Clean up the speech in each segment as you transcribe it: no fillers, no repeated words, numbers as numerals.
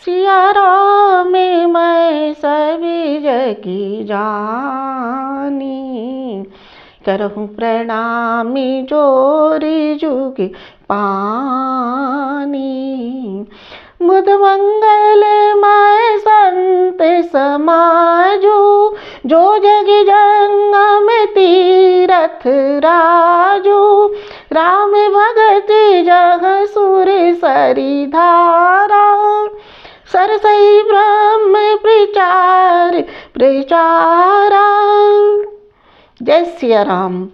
सिया राम मैं सभी जगी जानी, करहूँ प्रणामी जोरी जुग पानी। बुध मंगल मैं संत समाजो, जो जग जंगम तीरथ राजो। राम भगति जह सुर सरी धारा, सरसई ब्रह्म प्रचार प्रचारा। जय सिया राम।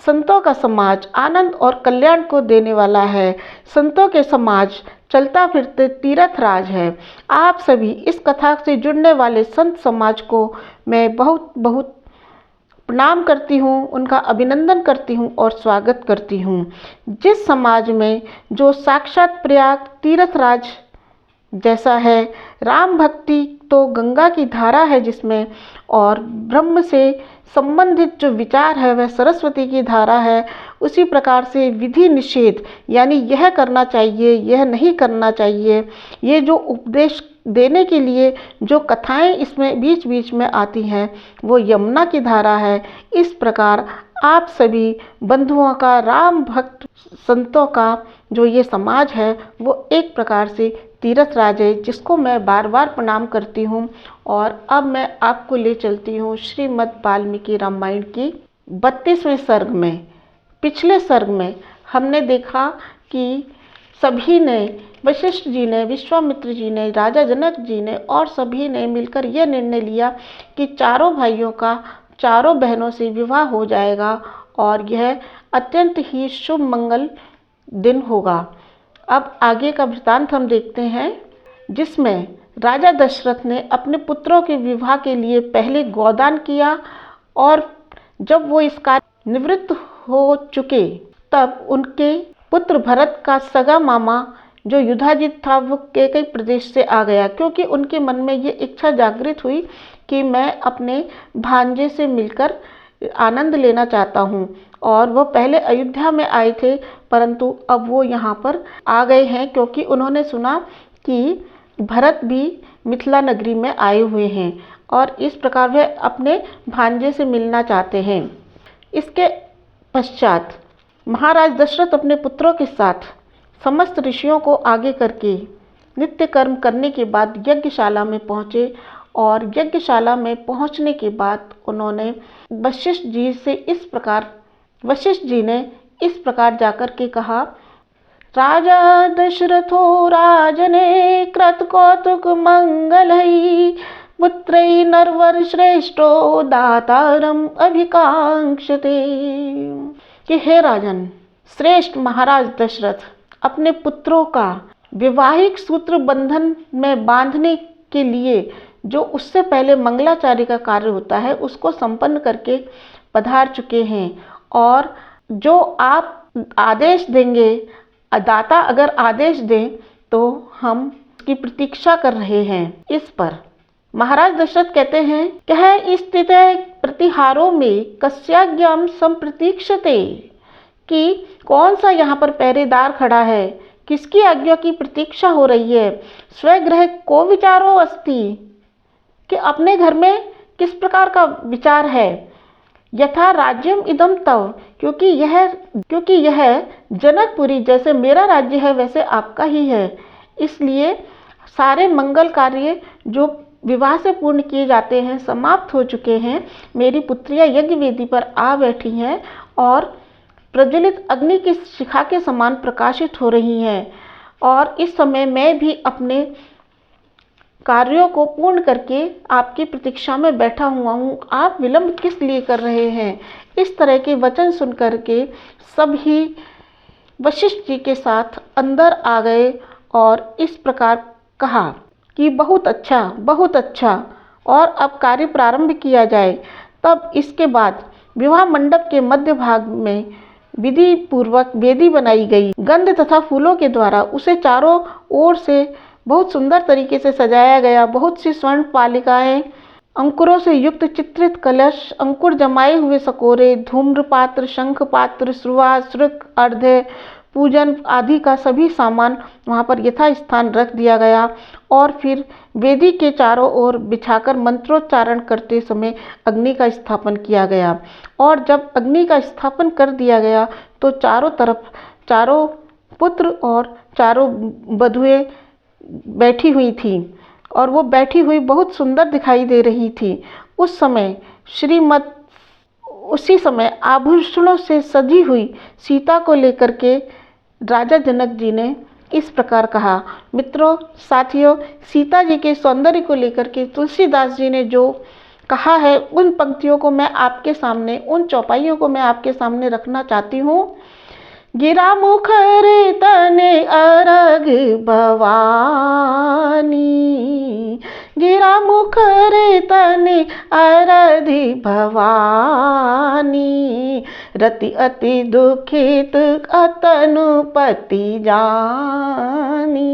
संतों का समाज आनंद और कल्याण को देने वाला है। संतों के समाज चलता फिरते तीर्थ राज है। आप सभी इस कथा से जुड़ने वाले संत समाज को मैं बहुत बहुत प्रणाम करती हूँ, उनका अभिनंदन करती हूँ और स्वागत करती हूँ। जिस समाज में जो साक्षात प्रयाग तीर्थ राज जैसा है, राम भक्ति तो गंगा की धारा है जिसमें, और ब्रह्म से संबंधित जो विचार है वह सरस्वती की धारा है, उसी प्रकार से विधि निषेध यानी यह करना चाहिए यह नहीं करना चाहिए, ये जो उपदेश देने के लिए जो कथाएं इसमें बीच बीच में आती हैं वो यमुना की धारा है। इस प्रकार आप सभी बंधुओं का, राम भक्त संतों का जो ये समाज है वो एक प्रकार से तीर्थ राज है, जिसको मैं बार बार प्रणाम करती हूँ। और अब मैं आपको ले चलती हूँ श्रीमद् वाल्मीकि रामायण की 32वें सर्ग में। पिछले सर्ग में हमने देखा कि सभी ने, वशिष्ठ जी ने, विश्वामित्र जी ने, राजा जनक जी ने और सभी ने मिलकर यह निर्णय लिया कि चारों भाइयों का चारों बहनों से विवाह हो जाएगा और यह अत्यंत ही शुभ मंगल दिन होगा। अब आगे का वृतांत हम देखते हैं, जिसमें राजा दशरथ ने अपने पुत्रों के विवाह के लिए पहले गोदान किया और जब वो इसका निवृत्त हो चुके तब उनके पुत्र भरत का सगा मामा जो युधाजित था वो कैकई प्रदेश से आ गया, क्योंकि उनके मन में ये इच्छा जागृत हुई कि मैं अपने भांजे से मिलकर आनंद लेना चाहता हूँ। और वो पहले अयोध्या में आए थे परंतु अब वो यहाँ पर आ गए हैं, क्योंकि उन्होंने सुना कि भरत भी मिथिला नगरी में आए हुए हैं और इस प्रकार वे अपने भांजे से मिलना चाहते हैं। इसके पश्चात महाराज दशरथ अपने पुत्रों के साथ समस्त ऋषियों को आगे करके नित्य कर्म करने के बाद यज्ञशाला में पहुँचे और यज्ञशाला में पहुँचने के बाद उन्होंने वशिष्ठ जी ने इस प्रकार जाकर के कहा, राजा दशरथो राजने कृत कौतुक मंगलई, पुत्रै नरवर श्रेष्ठो दातारम अभिकांक्षते। कि हे राजन, श्रेष्ठ महाराज दशरथ अपने पुत्रों का वैवाहिक सूत्र बंधन में बांधने के लिए जो उससे पहले मंगलाचार्य का कार्य होता है उसको संपन्न करके पधार चुके हैं, और जो आप आदेश देंगे, दाता अगर आदेश दें तो हम उसकी प्रतीक्षा कर रहे हैं। इस पर महाराज दशरथ कहते हैं, कह स्थित प्रतिहारों में कस्याज्ञाम संप्रतीक्षते, कि कौन सा यहाँ पर पहरेदार खड़ा है, किसकी आज्ञा की प्रतीक्षा हो रही है। स्वगृह को विचारो अस्ति, कि अपने घर में किस प्रकार का विचार है। यथा राज्यम इदम तव, क्योंकि यह जनकपुरी जैसे मेरा राज्य है वैसे आपका ही है, इसलिए सारे मंगल कार्य जो विवाह से पूर्ण किए जाते हैं समाप्त हो चुके हैं। मेरी पुत्रियां यज्ञ वेदी पर आ बैठी हैं और प्रज्वलित अग्नि की शिखा के समान प्रकाशित हो रही हैं, और इस समय मैं भी अपने कार्यों को पूर्ण करके आपकी प्रतीक्षा में बैठा हुआ हूँ, आप विलंब किस लिए कर रहे हैं। इस तरह के वचन सुन करके सभी वशिष्ठ जी के साथ अंदर आ गए और इस प्रकार कहा कि बहुत अच्छा, और अब कार्य प्रारंभ किया जाए। तब इसके बाद विवाह मंडप के मध्य भाग में विधि पूर्वक वेदी बनाई गई, गंध तथा फूलों के द्वारा उसे चारों ओर से बहुत सुंदर तरीके से सजाया गया। बहुत सी स्वर्ण पालिकाएं, अंकुरों से युक्त चित्रित कलश, अंकुर जमाए हुए सकोरे, धूम्र पात्र, शंख पात्र, श्रुवा, श्रुक, अर्धे, पूजन आदि का सभी सामान वहाँ पर यथास्थान रख दिया गया और फिर वेदी के चारों ओर बिछाकर मंत्रोच्चारण करते समय अग्नि का स्थापन किया गया। और जब अग्नि का स्थापन कर दिया गया तो चारों तरफ चारों पुत्र और चारों वधुएं बैठी हुई थी और वो बैठी हुई बहुत सुंदर दिखाई दे रही थी। उसी समय आभूषणों से सजी हुई सीता को लेकर के राजा जनक जी ने इस प्रकार कहा। मित्रों, साथियों, सीता जी के सौंदर्य को लेकर के तुलसीदास जी ने जो कहा है उन पंक्तियों को मैं आपके सामने, उन चौपाइयों को मैं आपके सामने रखना चाहती हूँ। गिरा मुखर तने अरग भवानी, गिरा मुखर तने अरधि भवानी, रति अति दुखित अतनुपति जानी,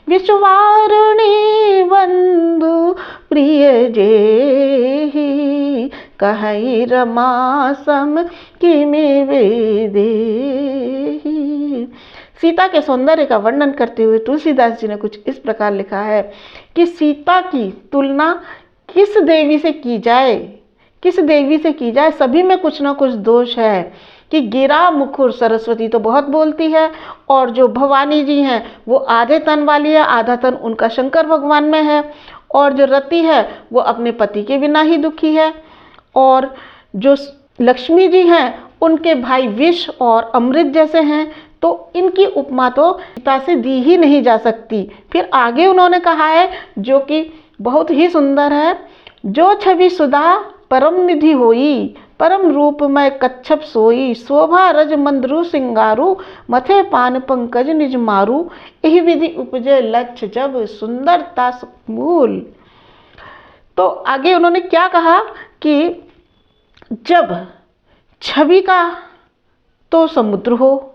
विश्वारुणी बंधु प्रिय जेहि, कहई रमा सम किमि वेदेहि। सीता के सौंदर्य का वर्णन करते हुए तुलसीदास जी ने कुछ इस प्रकार लिखा है कि सीता की तुलना किस देवी से की जाए, किस देवी से की जाए, सभी में कुछ ना कुछ दोष है। कि गिरा मुखर, सरस्वती तो बहुत बोलती है और जो भवानी जी हैं वो आधे तन वाली है, आधा तन उनका शंकर भगवान में है, और जो रति है वो अपने पति के बिना ही दुखी है, और जो लक्ष्मी जी हैं उनके भाई विष और अमृत जैसे हैं। तो इनकी उपमा तो सीता से दी ही नहीं जा सकती। फिर आगे उन्होंने कहा है जो कि बहुत ही सुंदर है, जो छवि सुधा परम निधि होई, परम रूप में कच्छप सोई, शोभा रज मंद्रु सिंगारू, मथे पान पंकज निज मारू, यही विधि उपजे लक्ष्य जब सुंदरता मूल। तो आगे उन्होंने क्या कहा कि जब छवि का तो समुद्र हो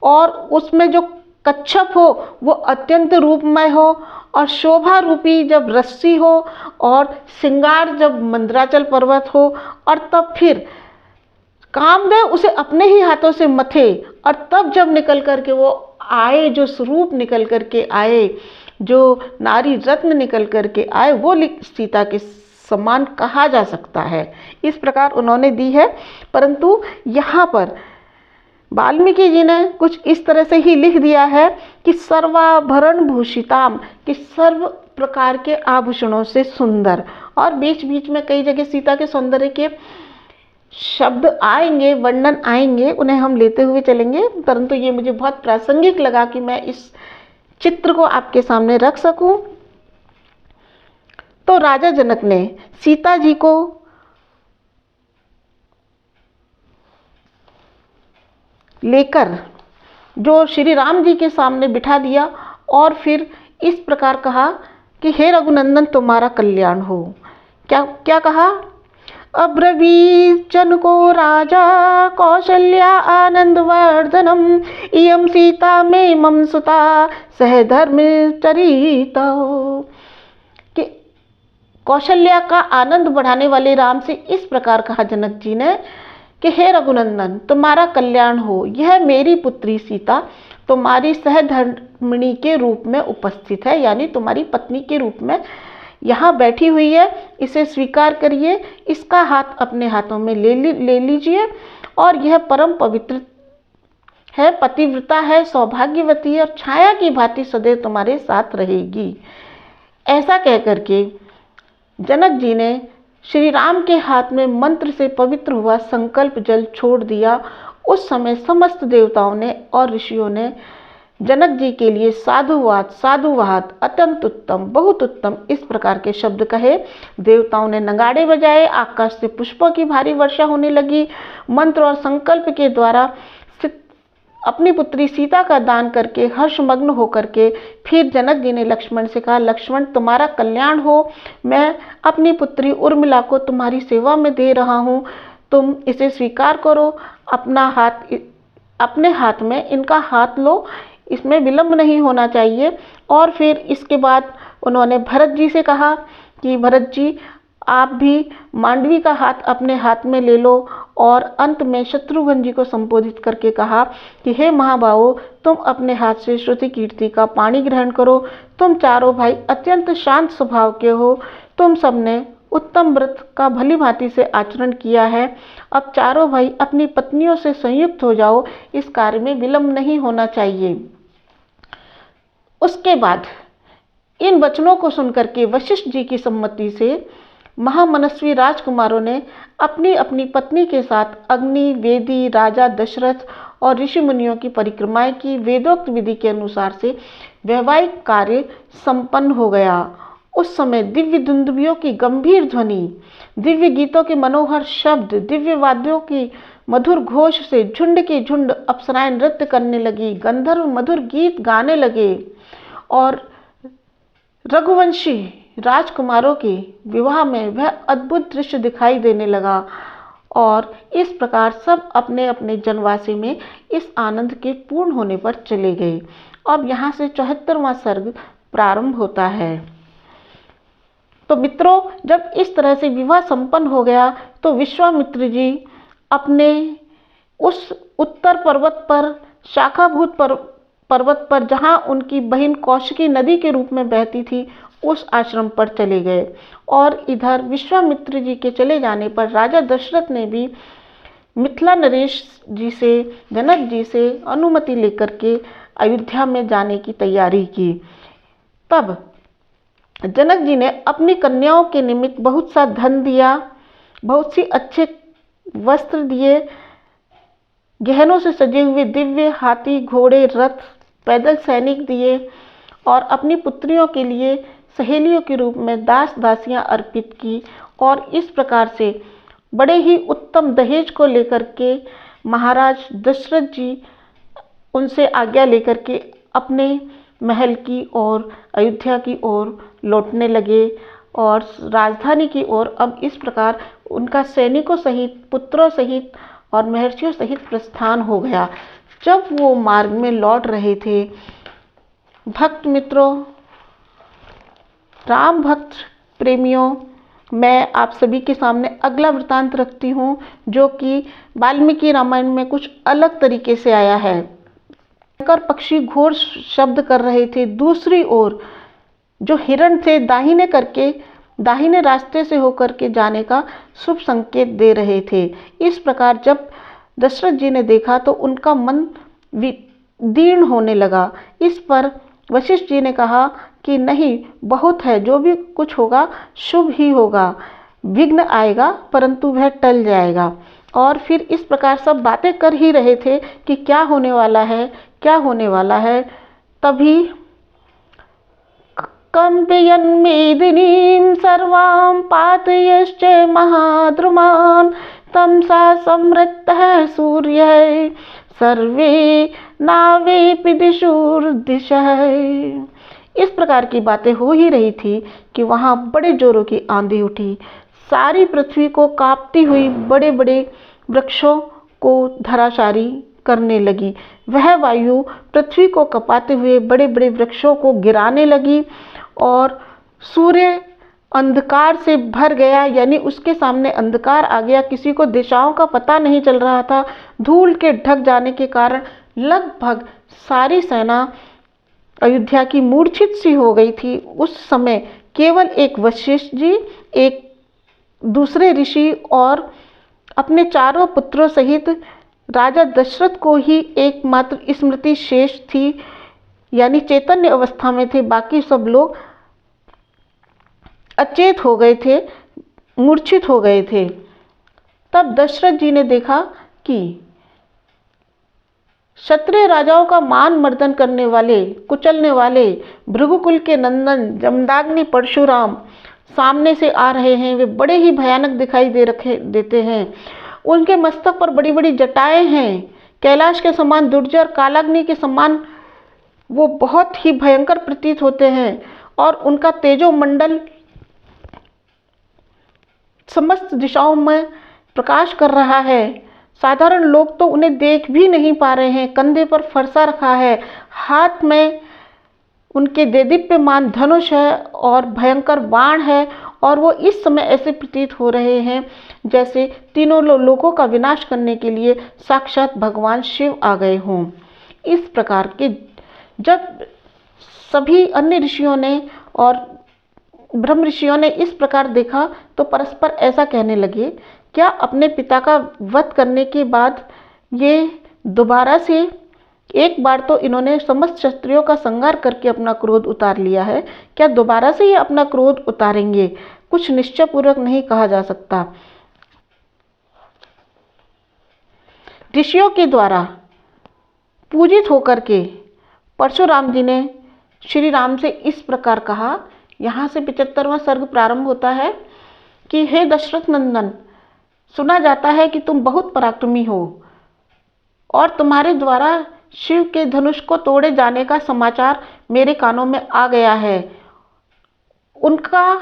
और उसमें जो कच्छप हो वो अत्यंत रूपमय हो, और शोभा रूपी जब रस्सी हो, और श्रृंगार जब मंदराचल पर्वत हो, और तब फिर कामदेव उसे अपने ही हाथों से मथे, और तब जब निकल करके वो आए, जो स्वरूप निकल करके आए, जो नारी रत्न निकल करके आए, वो सीता के समान कहा जा सकता है। इस प्रकार उन्होंने दी है। परंतु यहाँ पर वाल्मीकि जी ने कुछ इस तरह से ही लिख दिया है कि सर्वाभरण भूषिताम, कि सर्व प्रकार के आभूषणों से सुंदर। और बीच बीच में कई जगह सीता के सौंदर्य के शब्द आएंगे, वर्णन आएंगे, उन्हें हम लेते हुए चलेंगे। परंतु ये मुझे बहुत प्रासंगिक लगा कि मैं इस चित्र को आपके सामने रख सकूं। तो राजा जनक ने सीता जी को लेकर जो श्री राम जी के सामने बिठा दिया और फिर इस प्रकार कहा कि हे रघुनंदन तुम्हारा कल्याण हो। क्या क्या कहा? अब्रवीत जन को राजा कौशल्या आनंद वर्धनम, इयम सीता में मम सुता सहधर्म चरिता। कि कौशल्या का आनंद बढ़ाने वाले राम से इस प्रकार कहा जनक जी ने कि हे रघुनंदन तुम्हारा कल्याण हो, यह मेरी पुत्री सीता तुम्हारी सहधर्मिणी के रूप में उपस्थित है, यानी तुम्हारी पत्नी के रूप में यहाँ बैठी हुई है, इसे स्वीकार करिए, इसका हाथ अपने हाथों में ले लीजिए, और यह परम पवित्र है, पतिव्रता है, सौभाग्यवती है और छाया की भांति सदैव तुम्हारे साथ रहेगी। ऐसा कहकर के जनक जी ने श्री राम के हाथ में मंत्र से पवित्र हुआ संकल्प जल छोड़ दिया। उस समय समस्त देवताओं ने और ऋषियों ने जनक जी के लिए साधुवाद, अत्यंत उत्तम, बहुत उत्तम, इस प्रकार के शब्द कहे। देवताओं ने नगाड़े बजाए, आकाश से पुष्पों की भारी वर्षा होने लगी। मंत्र और संकल्प के द्वारा अपनी पुत्री सीता का दान करके हर्षमग्न होकर के फिर जनक जी ने लक्ष्मण से कहा, लक्ष्मण तुम्हारा कल्याण हो, मैं अपनी पुत्री उर्मिला को तुम्हारी सेवा में दे रहा हूँ, तुम इसे स्वीकार करो, अपने हाथ में इनका हाथ लो, इसमें विलंब नहीं होना चाहिए। और फिर इसके बाद उन्होंने भरत जी से कहा कि भरत जी आप भी मांडवी का हाथ अपने हाथ में ले लो। और अंत में शत्रुघ्न जी को संबोधित करके कहा कि हे महाबाहो, तुम अपने हाथ से श्रुति कीर्ति का पानी ग्रहण करो। तुम चारों भाई अत्यंत शांत स्वभाव के हो। तुम सबने उत्तम व्रत का भली भांति से आचरण किया है। अब चारों भाई अपनी पत्नियों से संयुक्त हो जाओ, इस कार्य में विलंब नहीं होना चाहिए। उसके बाद इन वचनों को सुनकर के वशिष्ठ जी की सम्मति से महामनस्वी राजकुमारों ने अपनी अपनी पत्नी के साथ अग्नि, वेदी, राजा दशरथ और ऋषि मुनियों की परिक्रमाएं की। वेदोक्त विधि के अनुसार से वैवाहिक कार्य संपन्न हो गया। उस समय दिव्य दुंदुभियों की गंभीर ध्वनि, दिव्य गीतों के मनोहर शब्द, दिव्य वाद्यों की मधुर घोष से झुंड की झुंड अप्सराएं नृत्य करने लगी, गंधर्व मधुर गीत गाने लगे और रघुवंशी राजकुमारों के विवाह में वह अद्भुत दृश्य दिखाई देने लगा। और इस प्रकार सब अपने अपने जनवासी में इस आनंद के पूर्ण होने पर चले गए। अब यहाँ से 74वां सर्ग प्रारंभ होता है। तो मित्रों, जब इस तरह से विवाह संपन्न हो गया तो विश्वामित्र जी अपने उस उत्तर पर्वत पर, शाखाभूत पर्वत पर, जहाँ उनकी बहन कौशिकी नदी के रूप में बहती थी, उस आश्रम पर चले गए। और इधर विश्वामित्र जी के चले जाने पर राजा दशरथ ने भी मिथिला नरेश जी से, जनक जी से अनुमति लेकर के अयोध्या में जाने की तैयारी की। तब जनक जी ने अपनी कन्याओं के निमित्त बहुत सा धन दिया, बहुत सी अच्छे वस्त्र दिए, गहनों से सजे हुए दिव्य हाथी, घोड़े, रथ, पैदल सैनिक दिए और अपनी पुत्रियों के लिए सहेलियों के रूप में दास दासियां अर्पित की। और इस प्रकार से बड़े ही उत्तम दहेज को लेकर के महाराज दशरथ जी उनसे आज्ञा लेकर के अपने महल की ओर, अयोध्या की ओर लौटने लगे और राजधानी की ओर अब इस प्रकार उनका सैनिकों सहित, पुत्रों सहित और महर्षियों सहित प्रस्थान हो गया। जब वो मार्ग में लौट रहे थे, भक्त मित्रों, राम भक्त प्रेमियों, मैं आप सभी के सामने अगला वृतांत रखती हूँ जो कि वाल्मीकि रामायण में कुछ अलग तरीके से आया है। पक्षी घोर शब्द कर रहे थे। दूसरी ओर जो हिरण थे दाहिने रास्ते से होकर के जाने का शुभ संकेत दे रहे थे। इस प्रकार जब दशरथ जी ने देखा तो उनका मन दीर्ण होने लगा। इस पर वशिष्ठ जी ने कहा कि नहीं, बहुत है, जो भी कुछ होगा शुभ ही होगा, विघ्न आएगा परंतु वह टल जाएगा। और फिर इस प्रकार सब बातें कर ही रहे थे कि क्या होने वाला है, क्या होने वाला है। तभी कंपयन् मेदिनीं सर्वां पातयश्च महाद्रुमान् तमसा समृद्धः सूर्यः सर्वे नावेऽपि दिशुर्दिशः। इस प्रकार की बातें हो ही रही थी कि वहाँ बड़े जोरों की आंधी उठी। सारी पृथ्वी को कांपती हुई बड़े बड़े वृक्षों को धराशायी करने लगी। वह वायु पृथ्वी को कपाते हुए बड़े बड़े वृक्षों को गिराने लगी और सूर्य अंधकार से भर गया, यानी उसके सामने अंधकार आ गया। किसी को दिशाओं का पता नहीं चल रहा था। धूल के ढक जाने के कारण लगभग सारी सेना अयोध्या की मूर्छित सी हो गई थी। उस समय केवल एक वशिष्ठ जी, एक दूसरे ऋषि और अपने चारों पुत्रों सहित राजा दशरथ को ही एकमात्र स्मृति शेष थी, यानी चैतन्य अवस्था में थे। बाकी सब लोग अचेत हो गए थे, मूर्छित हो गए थे। तब दशरथ जी ने देखा कि क्षत्रिय राजाओं का मान मर्दन करने वाले, कुचलने वाले भृगुकुल के नंदन जमदाग्नि परशुराम सामने से आ रहे हैं। वे बड़े ही भयानक दिखाई देते हैं। उनके मस्तक पर बड़ी बड़ी जटाएं हैं, कैलाश के समान दुर्जर, कालाग्नि के समान वो बहुत ही भयंकर प्रतीत होते हैं और उनका तेजोमंडल समस्त दिशाओं में प्रकाश कर रहा है। साधारण लोग तो उन्हें देख भी नहीं पा रहे हैं। कंधे पर फरसा रखा है, हाथ में उनके देदीप्यमान धनुष है और भयंकर बाण है, और वो इस समय ऐसे प्रतीत हो रहे हैं जैसे तीनों लोकों का विनाश करने के लिए साक्षात भगवान शिव आ गए हों। इस प्रकार के जब सभी अन्य ऋषियों ने और ब्रह्म ऋषियों ने इस प्रकार देखा तो परस्पर ऐसा कहने लगे, क्या अपने पिता का वध करने के बाद ये दोबारा से, एक बार तो इन्होंने समस्त क्षत्रियों का संहार करके अपना क्रोध उतार लिया है, क्या दोबारा से ये अपना क्रोध उतारेंगे? कुछ निश्चय पूर्वक नहीं कहा जा सकता। ऋषियों के द्वारा पूजित होकर के परशुराम जी ने श्री राम से इस प्रकार कहा। यहाँ से 75वां सर्ग प्रारंभ होता है कि हे दशरथ नंदन, सुना जाता है कि तुम बहुत पराक्रमी हो और तुम्हारे द्वारा शिव के धनुष को तोड़े जाने का समाचार मेरे कानों में आ गया है। उनका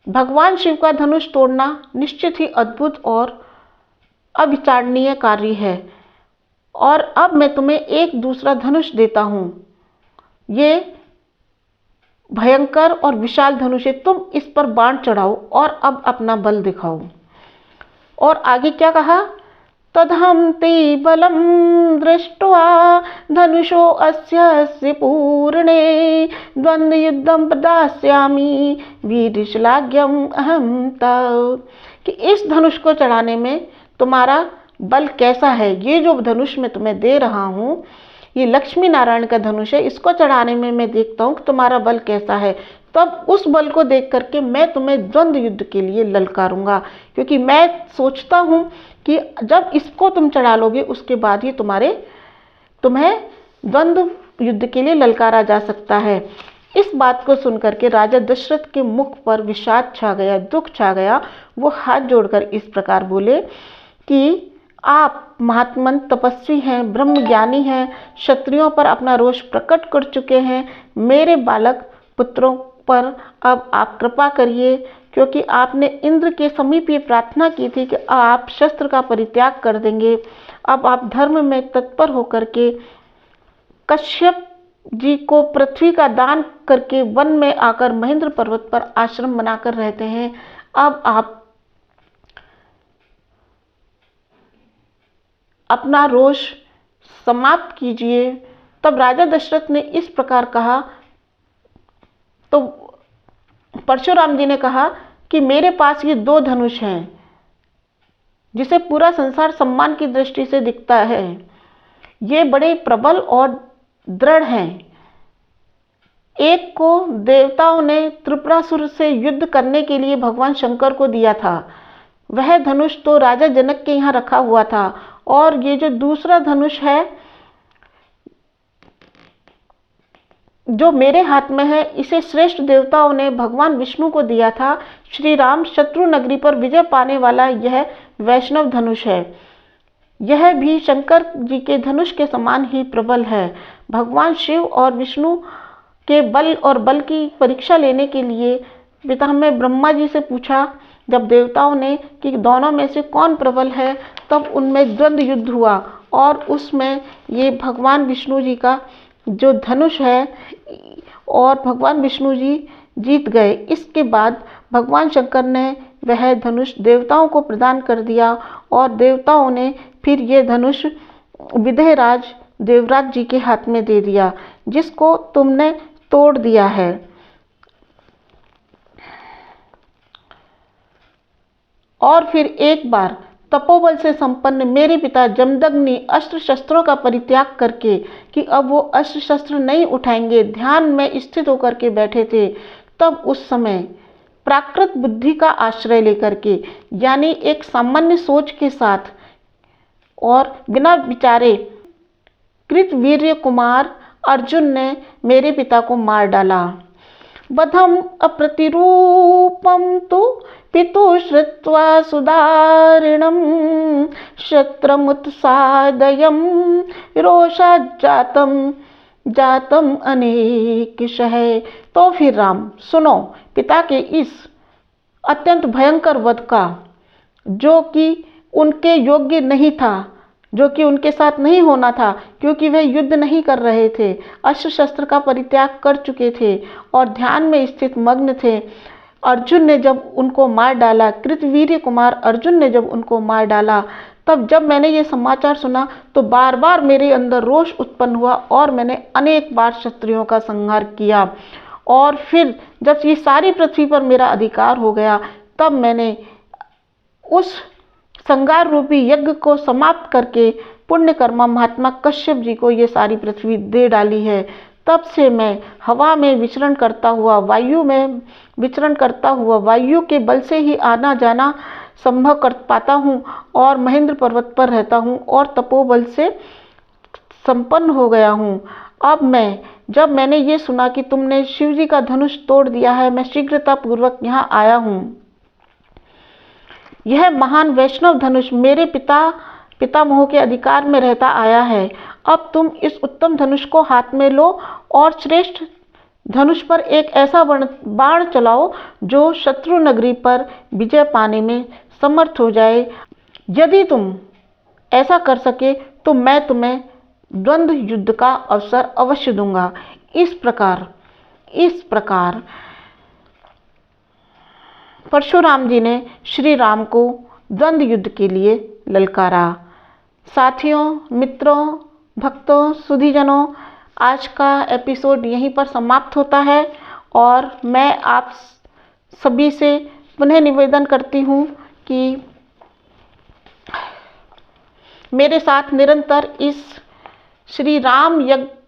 भगवान शिव का धनुष तोड़ना निश्चित ही अद्भुत और अविचारणीय कार्य है, और अब मैं तुम्हें एक दूसरा धनुष देता हूँ। ये भयंकर और विशाल धनुष है, तुम इस पर बाण चढ़ाओ और अब अपना बल दिखाओ। और आगे क्या कहा? तदहं ते बलं दृष्ट्वा धनुषो अस्य पूर्णे द्वन्द्वयुद्धं प्रदास्यामि वीरश्लाघ्यम् अहं तव। कि इस धनुष को चढ़ाने में तुम्हारा बल कैसा है। ये जो धनुष मैं तुम्हें दे रहा हूँ, ये लक्ष्मी नारायण का धनुष है, इसको चढ़ाने में मैं देखता हूँ कि तुम्हारा बल कैसा है। तब उस बल को देख करके मैं तुम्हें द्वंद्व युद्ध के लिए ललकारूंगा, क्योंकि मैं सोचता हूँ कि जब इसको तुम चढ़ा लोगे उसके बाद ही तुम्हें द्वंद्व युद्ध के लिए ललकारा जा सकता है। इस बात को सुनकर के राजा दशरथ के मुख पर विषाद छा गया, दुख छा गया। वो हाथ जोड़कर इस प्रकार बोले कि आप महात्मन तपस्वी हैं, ब्रह्म ज्ञानी हैं, क्षत्रियों पर अपना रोष प्रकट कर चुके हैं। मेरे बालक पुत्रों पर अब आप कृपा करिए, क्योंकि आपने इंद्र के समीप ये प्रार्थना की थी कि आप शस्त्र का परित्याग कर देंगे। अब आप धर्म में तत्पर होकर के कश्यप जी को पृथ्वी का दान करके वन में आकर महेंद्र पर्वत पर आश्रम बनाकर रहते हैं। अब आप अपना रोष समाप्त कीजिए। तब राजा दशरथ ने इस प्रकार कहा तो परशुराम जी ने कहा कि मेरे पास ये 2 धनुष हैं, जिसे पूरा संसार सम्मान की दृष्टि से दिखता है। ये बड़े प्रबल और दृढ़ हैं। एक को देवताओं ने त्रिपुरासुर से युद्ध करने के लिए भगवान शंकर को दिया था, वह धनुष तो राजा जनक के यहाँ रखा हुआ था। और ये जो दूसरा धनुष है जो मेरे हाथ में है, इसे श्रेष्ठ देवताओं ने भगवान विष्णु को दिया था। श्री राम शत्रु नगरी पर विजय पाने वाला यह वैष्णव धनुष है। यह भी शंकर जी के धनुष के समान ही प्रबल है। भगवान शिव और विष्णु के बल और बल की परीक्षा लेने के लिए पितामह ब्रह्मा जी से पूछा। जब देवताओं ने कि दोनों में से कौन प्रबल है, तब उनमें द्वंद्व युद्ध हुआ और उसमें ये भगवान विष्णु जी का जो धनुष है और भगवान विष्णु जी जीत गए। इसके बाद भगवान शंकर ने वह धनुष देवताओं को प्रदान कर दिया और देवताओं ने फिर ये धनुष विदेहराज देवराज जी के हाथ में दे दिया, जिसको तुमने तोड़ दिया है। और फिर एक बार तपोबल से संपन्न मेरे पिता जमदग्नि अस्त्र शस्त्रों का परित्याग करके कि अब वो अस्त्र शस्त्र नहीं उठाएंगे, ध्यान में स्थित होकर के बैठे थे। तब उस समय प्राकृत बुद्धि का आश्रय लेकर के, यानी एक सामान्य सोच के साथ और बिना विचारे कृतवीर्य कुमार अर्जुन ने मेरे पिता को मार डाला। वधम अप्रतिरूपम तो पितु श्रुत्वा सुदारिणम शत्रमुत्सादयम रोषाज्जातम अनेकशः। तो फिर राम सुनो पिता के इस अत्यंत भयंकर वध का, जो कि उनके योग्य नहीं था, जो कि उनके साथ नहीं होना था, क्योंकि वे युद्ध नहीं कर रहे थे, अस्त्र शस्त्र का परित्याग कर चुके थे और ध्यान में स्थित मग्न थे। अर्जुन ने जब उनको मार डाला, कृतवीर्य कुमार अर्जुन ने जब उनको मार डाला, तब जब मैंने ये समाचार सुना तो बार बार मेरे अंदर रोष उत्पन्न हुआ और मैंने अनेक बार क्षत्रियों का संहार किया। और फिर जब ये सारी पृथ्वी पर मेरा अधिकार हो गया, तब मैंने उस संगार रूपी यज्ञ को समाप्त करके पुण्यकर्मा महात्मा कश्यप जी को ये सारी पृथ्वी दे डाली है। तब से मैं हवा में विचरण करता हुआ, वायु में विचरण करता हुआ, वायु के बल से ही आना जाना संभव कर पाता हूँ और महेंद्र पर्वत पर रहता हूँ और तपोबल से संपन्न हो गया हूँ। अब जब मैंने ये सुना कि तुमने शिव जी का धनुष तोड़ दिया है, मैं शीघ्रतापूर्वक यहाँ आया हूँ। यह महान वैष्णव धनुष मेरे पितामह के अधिकार में रहता आया है। अब तुम इस उत्तम धनुष को हाथ में लो और श्रेष्ठ धनुष पर एक ऐसा बाण चलाओ जो शत्रु नगरी पर विजय पाने में समर्थ हो जाए। यदि तुम ऐसा कर सके तो मैं तुम्हें द्वंद्व युद्ध का अवसर अवश्य दूंगा। इस प्रकार परशुराम जी ने श्री राम को द्वंद्व युद्ध के लिए ललकारा। साथियों, मित्रों, भक्तों, सुधीजनों, आज का एपिसोड यहीं पर समाप्त होता है और मैं आप सभी से पुनः निवेदन करती हूँ कि मेरे साथ निरंतर इस श्री राम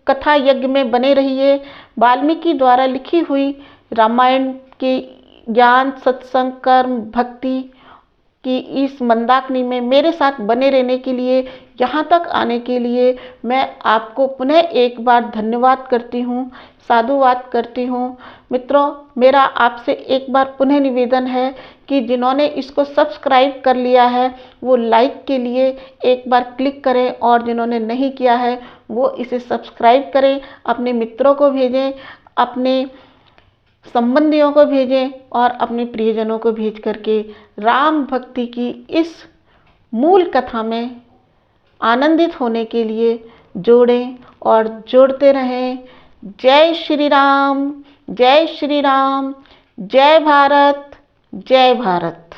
कथा यज्ञ में बने रहिए। वाल्मीकि द्वारा लिखी हुई रामायण के ज्ञान, सत्संग, कर्म, भक्ति की इस मंदाकिनी में मेरे साथ बने रहने के लिए, यहाँ तक आने के लिए मैं आपको पुनः एक बार धन्यवाद करती हूँ, साधुवाद करती हूँ। मित्रों, मेरा आपसे एक बार पुनः निवेदन है कि जिन्होंने इसको सब्सक्राइब कर लिया है वो लाइक के लिए एक बार क्लिक करें और जिन्होंने नहीं किया है वो इसे सब्सक्राइब करें, अपने मित्रों को भेजें, अपने संबंधियों को भेजें और अपने प्रियजनों को भेज करके राम भक्ति की इस मूल कथा में आनंदित होने के लिए जोड़ें और जोड़ते रहें। जय श्री राम, जय श्री राम, जय भारत, जय भारत।